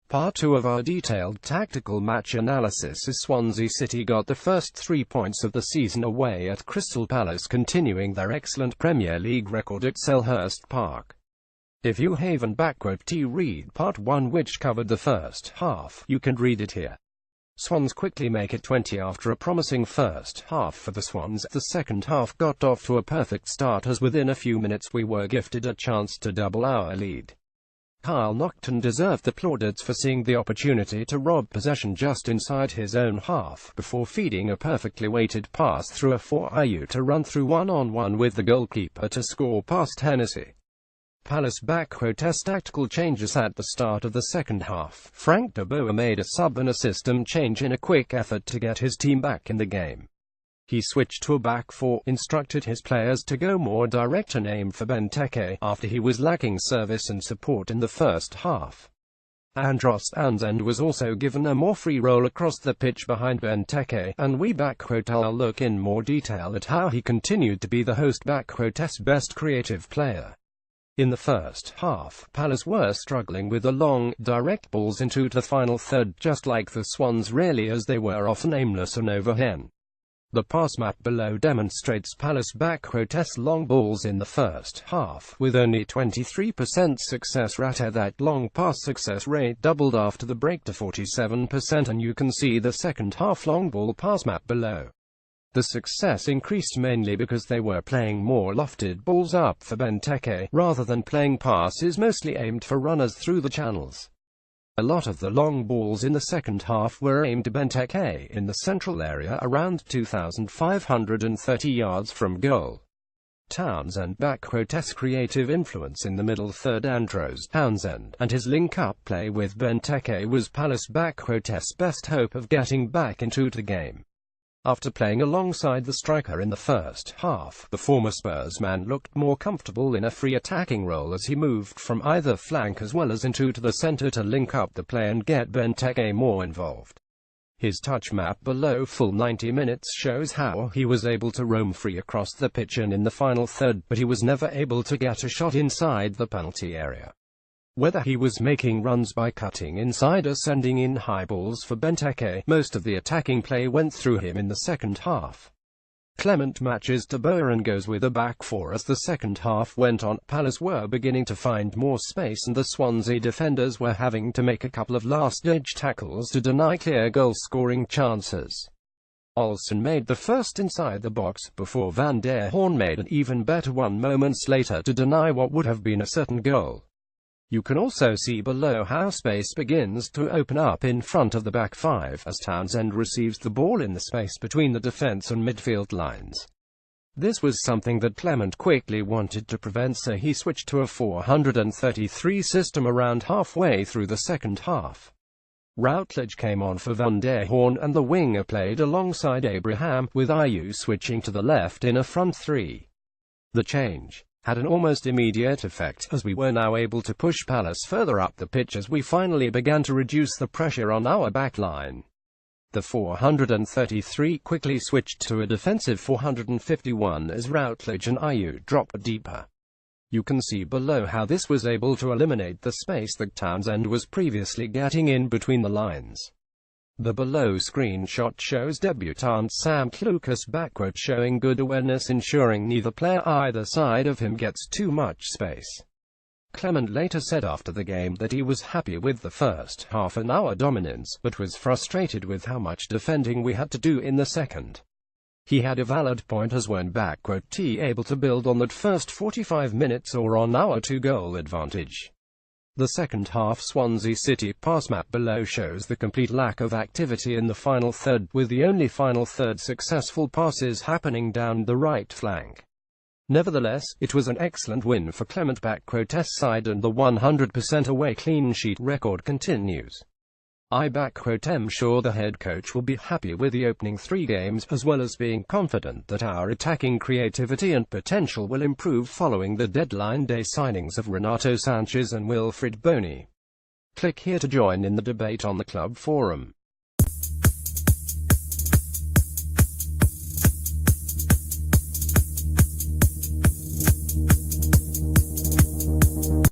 Part 2 of our detailed tactical match analysis is Swansea City got the first 3 points of the season away at Crystal Palace, continuing their excellent Premier League record at Selhurst Park. If you haven't read Part 1, which covered the first half, you can read it here. Swans quickly make it 20 after a promising first half for the Swans. The second half got off to a perfect start, as within a few minutes we were gifted a chance to double our lead. Kyle Naughton deserved the plaudits for seeing the opportunity to rob possession just inside his own half, before feeding a perfectly weighted pass through a for Ayew to run through one-on-one with the goalkeeper to score past Hennessy. Palace tactical changes at the start of the second half. Frank de Boer made a sub and a system change in a quick effort to get his team back in the game. He switched to a back four, instructed his players to go more direct and aim for Benteke, after he was lacking service and support in the first half. Andros Townsend was also given a more free role across the pitch behind Benteke, and we I'll look in more detail at how he continued to be the host best creative player. In the first half, Palace were struggling with the long, direct balls into the final third, just like the Swans really, as they were often aimless and overhead. The pass map below demonstrates Palace long balls in the first half, with only 23% success rate. That long pass success rate doubled after the break to 47%, and you can see the second half long ball pass map below. The success increased mainly because they were playing more lofted balls up for Benteke, rather than playing passes mostly aimed for runners through the channels. A lot of the long balls in the second half were aimed at Benteke in the central area, around 2,530 yards from goal. Townsend creative influence in the middle third. Andros Townsend and his link-up play with Benteke was Palace best hope of getting back into the game. After playing alongside the striker in the first half, the former Spurs man looked more comfortable in a free attacking role as he moved from either flank as well as into the centre to link up the play and get Benteke more involved. His touch map below full 90 minutes shows how he was able to roam free across the pitch and in the final third, but he was never able to get a shot inside the penalty area. Whether he was making runs by cutting inside or sending in high balls for Benteke, most of the attacking play went through him in the second half. Clement matches de Boer and goes with a back four as the second half went on. Palace were beginning to find more space and the Swansea defenders were having to make a couple of last-ditch tackles to deny clear goal-scoring chances. Olsen made the first inside the box, before Van der Hoorn made an even better one moments later to deny what would have been a certain goal. You can also see below how space begins to open up in front of the back five, as Townsend receives the ball in the space between the defense and midfield lines. This was something that Clement quickly wanted to prevent, so he switched to a 433 system around halfway through the second half. Routledge came on for Van der Hoorn and the winger played alongside Abraham, with Ayew switching to the left in a front three. The change had an almost immediate effect, as we were now able to push Palace further up the pitch as we finally began to reduce the pressure on our back line. The 433 quickly switched to a defensive 451 as Routledge and Ayew dropped deeper. You can see below how this was able to eliminate the space that Townsend was previously getting in between the lines. The below screenshot shows debutant Sam Lucas showing good awareness, ensuring neither player either side of him gets too much space. Clement later said after the game that he was happy with the first half and our dominance, but was frustrated with how much defending we had to do in the second. He had a valid point, as weren't able to build on that first 45 minutes or on our 2-goal advantage. The second half Swansea City pass map below shows the complete lack of activity in the final third, with the only final third successful passes happening down the right flank. Nevertheless, it was an excellent win for Clement side and the 100% away clean sheet record continues. I'm sure the head coach will be happy with the opening 3 games, as well as being confident that our attacking creativity and potential will improve following the deadline day signings of Renato Sanches and Wilfried Bony. Click here to join in the debate on the club forum.